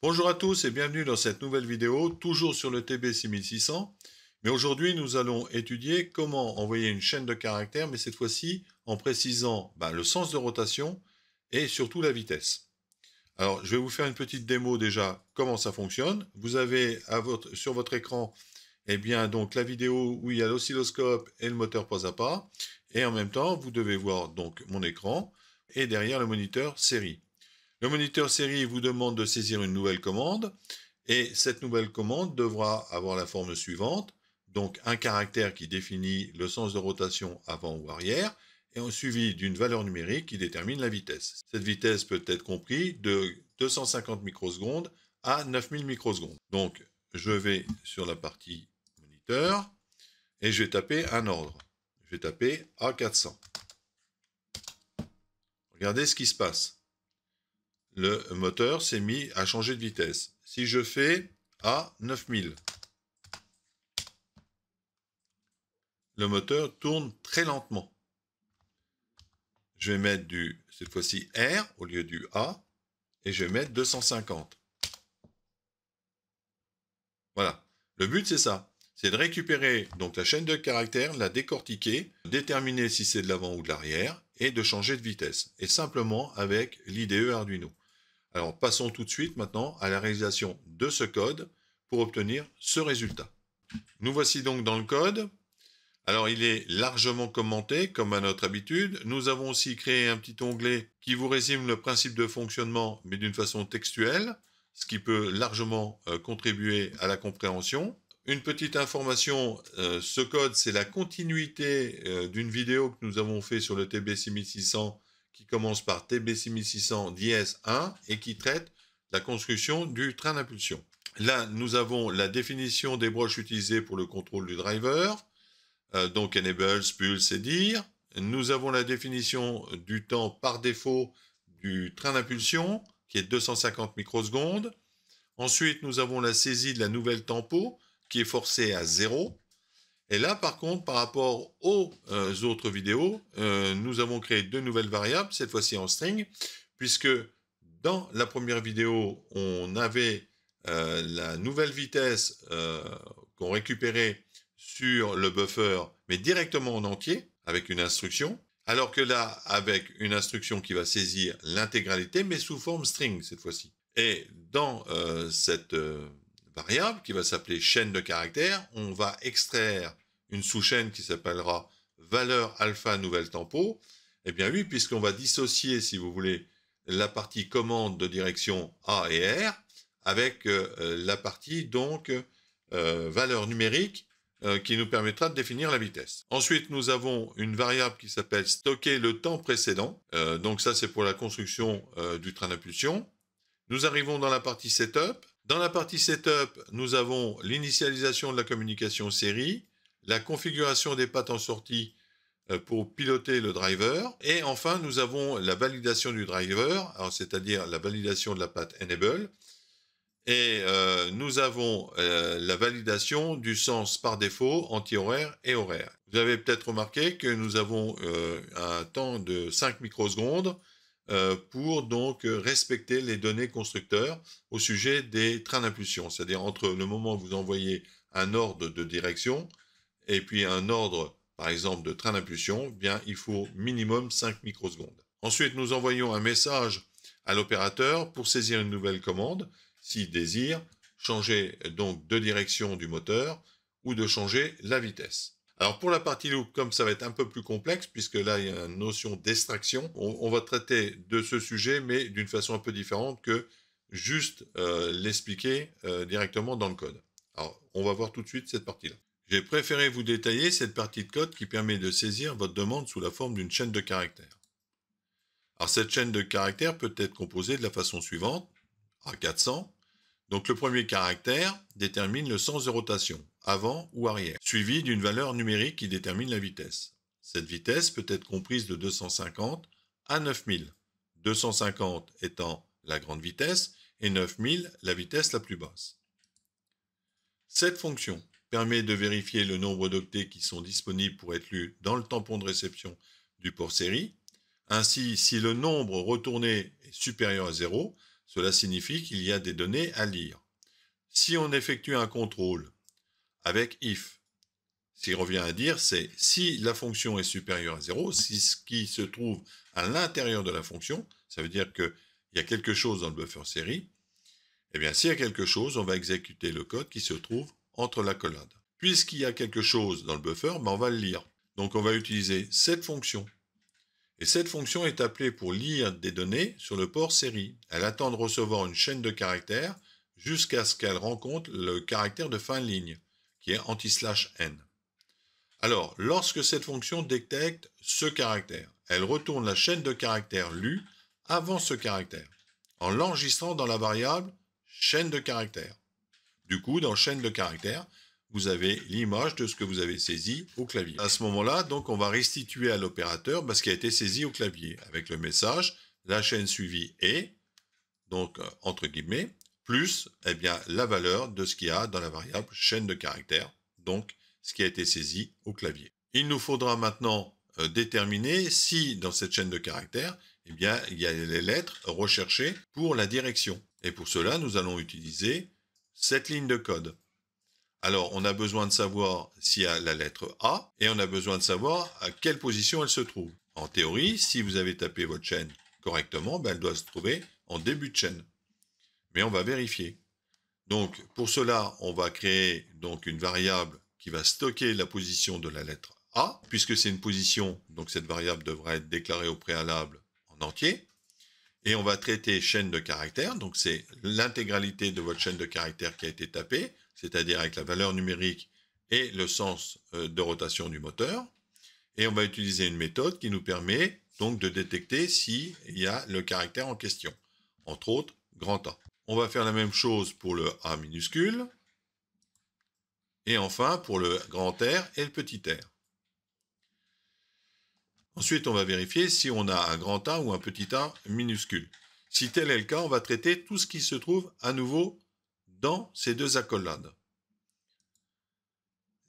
Bonjour à tous et bienvenue dans cette nouvelle vidéo, toujours sur le TB6600. Mais aujourd'hui, nous allons étudier comment envoyer une chaîne de caractères, mais cette fois-ci en précisant le sens de rotation et surtout la vitesse. Alors, je vais vous faire une petite démo déjà, comment ça fonctionne. Vous avez sur votre écran donc la vidéo où il y a l'oscilloscope et le moteur pas à pas. Et en même temps, vous devez voir donc mon écran et derrière le moniteur série. Le moniteur série vous demande de saisir une nouvelle commande et cette nouvelle commande devra avoir la forme suivante. Donc un caractère qui définit le sens de rotation avant ou arrière et suivi d'une valeur numérique qui détermine la vitesse. Cette vitesse peut être comprise de 250 microsecondes à 9000 microsecondes. Donc je vais sur la partie moniteur et je vais taper un ordre. Je vais taper A400. Regardez ce qui se passe. Le moteur s'est mis à changer de vitesse. Si je fais à 9000, le moteur tourne très lentement. Je vais mettre cette fois-ci R au lieu du A et je vais mettre 250. Voilà. Le but, c'est ça. C'est de récupérer donc la chaîne de caractères, la décortiquer, déterminer si c'est de l'avant ou de l'arrière et de changer de vitesse. Et simplement avec l'IDE Arduino. Alors passons tout de suite maintenant à la réalisation de ce code pour obtenir ce résultat. Nous voici donc dans le code. Alors il est largement commenté comme à notre habitude. Nous avons aussi créé un petit onglet qui vous résume le principe de fonctionnement mais d'une façon textuelle, ce qui peut largement contribuer à la compréhension. Une petite information, ce code c'est la continuité d'une vidéo que nous avons fait sur le TB6600 qui commence par TB6600-1 et qui traite la construction du train d'impulsion. Là, nous avons la définition des broches utilisées pour le contrôle du driver, donc Enable, Pulse et Dire. Nous avons la définition du temps par défaut du train d'impulsion, qui est 250 microsecondes. Ensuite, nous avons la saisie de la nouvelle tempo, qui est forcée à 0. Et là, par contre, par rapport aux autres vidéos, nous avons créé deux nouvelles variables, cette fois-ci en string, puisque dans la première vidéo, on avait la nouvelle vitesse qu'on récupérait sur le buffer, mais directement en entier, avec une instruction, alors que là, avec une instruction qui va saisir l'intégralité, mais sous forme string cette fois-ci. Et dans cette variable, qui va s'appeler chaîne de caractères, on va extraire une sous-chaîne qui s'appellera valeur alpha nouvelle tempo. Eh bien oui, puisqu'on va dissocier, si vous voulez, la partie commande de direction A et R avec la partie donc valeur numérique qui nous permettra de définir la vitesse. Ensuite, nous avons une variable qui s'appelle stocker le temps précédent. Donc ça, c'est pour la construction du train d'impulsion. Nous arrivons dans la partie setup. Dans la partie setup, nous avons l'initialisation de la communication série, la configuration des pattes en sortie pour piloter le driver. Et enfin, nous avons la validation du driver, c'est-à-dire la validation de la patte Enable. Et nous avons la validation du sens par défaut anti-horaire et horaire. Vous avez peut-être remarqué que nous avons un temps de 5 microsecondes pour donc respecter les données constructeurs au sujet des trains d'impulsion. C'est-à-dire entre le moment où vous envoyez un ordre de direction et puis un ordre, par exemple, de train d'impulsion, bien il faut minimum 5 microsecondes. Ensuite, nous envoyons un message à l'opérateur pour saisir une nouvelle commande, s'il désire changer donc de direction du moteur ou de changer la vitesse. Alors pour la partie loop, comme ça va être un peu plus complexe, puisque là il y a une notion d'extraction, on va traiter de ce sujet, mais d'une façon un peu différente que juste l'expliquer directement dans le code. Alors on va voir tout de suite cette partie-là. J'ai préféré vous détailler cette partie de code qui permet de saisir votre demande sous la forme d'une chaîne de caractères. Alors cette chaîne de caractères peut être composée de la façon suivante, A400. Donc le premier caractère détermine le sens de rotation, avant ou arrière, suivi d'une valeur numérique qui détermine la vitesse. Cette vitesse peut être comprise de 250 à 9000, 250 étant la grande vitesse et 9000 la vitesse la plus basse. Cette fonction permet de vérifier le nombre d'octets qui sont disponibles pour être lus dans le tampon de réception du port série. Ainsi, si le nombre retourné est supérieur à 0, cela signifie qu'il y a des données à lire. Si on effectue un contrôle avec if, ce qui revient à dire, c'est si la fonction est supérieure à 0, si ce qui se trouve à l'intérieur de la fonction, ça veut dire qu'il y a quelque chose dans le buffer série, eh bien s'il y a quelque chose, on va exécuter le code qui se trouve entre l'accolade. Puisqu'il y a quelque chose dans le buffer, on va le lire. Donc on va utiliser cette fonction. Et cette fonction est appelée pour lire des données sur le port série. Elle attend de recevoir une chaîne de caractères jusqu'à ce qu'elle rencontre le caractère de fin de ligne, qui est anti/n. Alors, lorsque cette fonction détecte ce caractère, elle retourne la chaîne de caractères lue avant ce caractère, en l'enregistrant dans la variable chaîne de caractères. Du coup, dans chaîne de caractères, vous avez l'image de ce que vous avez saisi au clavier. À ce moment-là, donc, on va restituer à l'opérateur ce qui a été saisi au clavier, avec le message la chaîne suivie est, donc entre guillemets, plus la valeur de ce qu'il y a dans la variable chaîne de caractères, donc ce qui a été saisi au clavier. Il nous faudra maintenant déterminer si dans cette chaîne de caractères, il y a les lettres recherchées pour la direction. Et pour cela, nous allons utiliser cette ligne de code. Alors, on a besoin de savoir s'il y a la lettre A, et on a besoin de savoir à quelle position elle se trouve. En théorie, si vous avez tapé votre chaîne correctement, elle doit se trouver en début de chaîne. Mais on va vérifier. Donc, pour cela, on va créer donc une variable qui va stocker la position de la lettre A, puisque c'est une position, donc cette variable devra être déclarée au préalable en entier. Et on va traiter chaîne de caractères, donc c'est l'intégralité de votre chaîne de caractères qui a été tapée, c'est-à-dire avec la valeur numérique et le sens de rotation du moteur. Et on va utiliser une méthode qui nous permet donc de détecter s'il y a le caractère en question, entre autres grand A. On va faire la même chose pour le A minuscule, et enfin pour le grand R et le petit r. Ensuite, on va vérifier si on a un grand A ou un petit a minuscule. Si tel est le cas, on va traiter tout ce qui se trouve à nouveau dans ces deux accolades.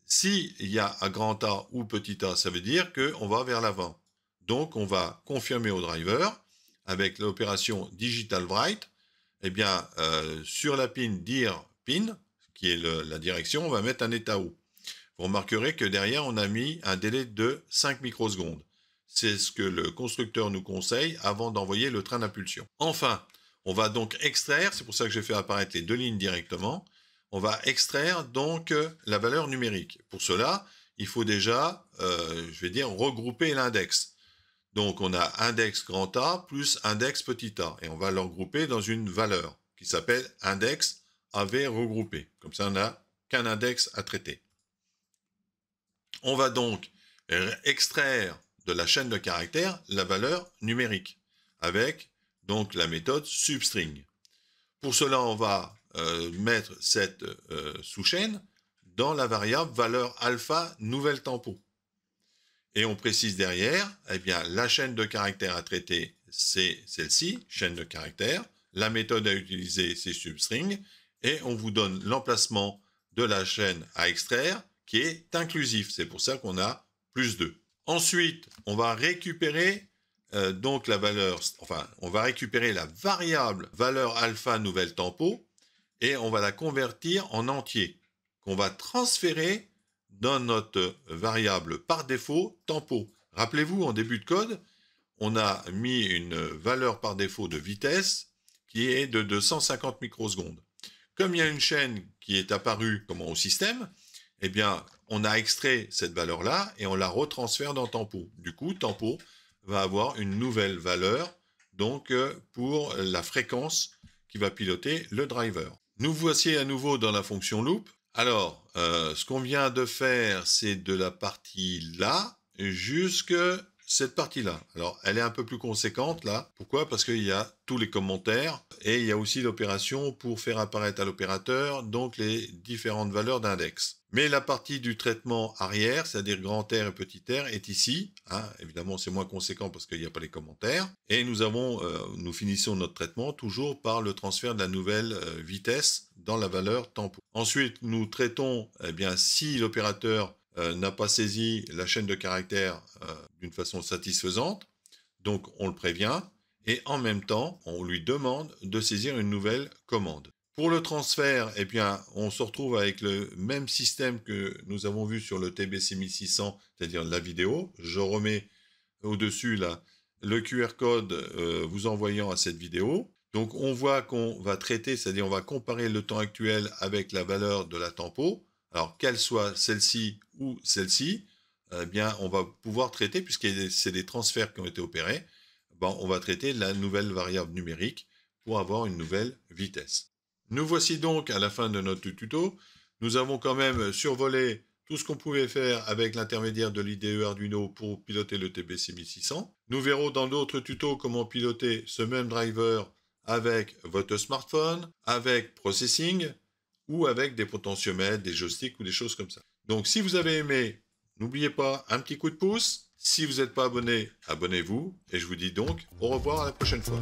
S'il y a un grand A ou petit a, ça veut dire qu'on va vers l'avant. Donc, on va confirmer au driver avec l'opération digital write. Sur la pin dir pin, qui est la direction, on va mettre un état haut. Vous remarquerez que derrière, on a mis un délai de 5 microsecondes. C'est ce que le constructeur nous conseille avant d'envoyer le train d'impulsion. Enfin, on va donc extraire, c'est pour ça que j'ai fait apparaître les deux lignes directement, on va extraire donc la valeur numérique. Pour cela, il faut déjà, regrouper l'index. Donc on a index grand A plus index petit a, et on va le regrouper dans une valeur qui s'appelle index AV regroupé. Comme ça, on n'a qu'un index à traiter. On va donc extraire de la chaîne de caractères la valeur numérique avec donc la méthode substring. Pour cela, on va mettre cette sous-chaîne dans la variable valeur alpha nouvelle tempo. Et on précise derrière, la chaîne de caractères à traiter, c'est celle-ci, chaîne de caractères. La méthode à utiliser, c'est substring. Et on vous donne l'emplacement de la chaîne à extraire qui est inclusif. C'est pour ça qu'on a plus 2. Ensuite, on va récupérer on va récupérer la variable valeur alpha nouvelle tempo et on va la convertir en entier qu'on va transférer dans notre variable par défaut tempo. Rappelez-vous, en début de code, on a mis une valeur par défaut de vitesse qui est de 250 microsecondes. Comme il y a une chaîne qui est apparue au système, on a extrait cette valeur-là et on la retransfère dans tempo. Du coup, tempo va avoir une nouvelle valeur pour la fréquence qui va piloter le driver. Nous voici à nouveau dans la fonction loop. Alors, ce qu'on vient de faire, c'est de la partie là jusqu'à cette partie-là. Alors, elle est un peu plus conséquente là. Pourquoi? Parce qu'il y a tous les commentaires et il y a aussi l'opération pour faire apparaître à l'opérateur donc les différentes valeurs d'index. Mais la partie du traitement arrière, c'est-à-dire grand R et petit r, est ici. Évidemment, c'est moins conséquent parce qu'il n'y a pas les commentaires. Et nous finissons notre traitement toujours par le transfert de la nouvelle vitesse dans la valeur tempo. Ensuite, nous traitons, si l'opérateur n'a pas saisi la chaîne de caractères d'une façon satisfaisante, donc on le prévient, et en même temps, on lui demande de saisir une nouvelle commande. Pour le transfert, eh bien, on se retrouve avec le même système que nous avons vu sur le TBC 1600, c'est-à-dire la vidéo. Je remets au-dessus là le QR code vous envoyant à cette vidéo. Donc on voit qu'on va traiter, c'est-à-dire on va comparer le temps actuel avec la valeur de la tempo. Alors qu'elle soit celle-ci ou celle-ci, eh bien on va pouvoir traiter, puisque c'est des transferts qui ont été opérés, bon, on va traiter la nouvelle variable numérique pour avoir une nouvelle vitesse. Nous voici donc à la fin de notre tuto. Nous avons quand même survolé tout ce qu'on pouvait faire avec l'intermédiaire de l'IDE Arduino pour piloter le TBC 1600. Nous verrons dans d'autres tutos comment piloter ce même driver avec votre smartphone, avec Processing, ou avec des potentiomètres, des joysticks ou des choses comme ça. Donc si vous avez aimé, n'oubliez pas un petit coup de pouce. Si vous n'êtes pas abonné, abonnez-vous. Et je vous dis donc au revoir à la prochaine fois.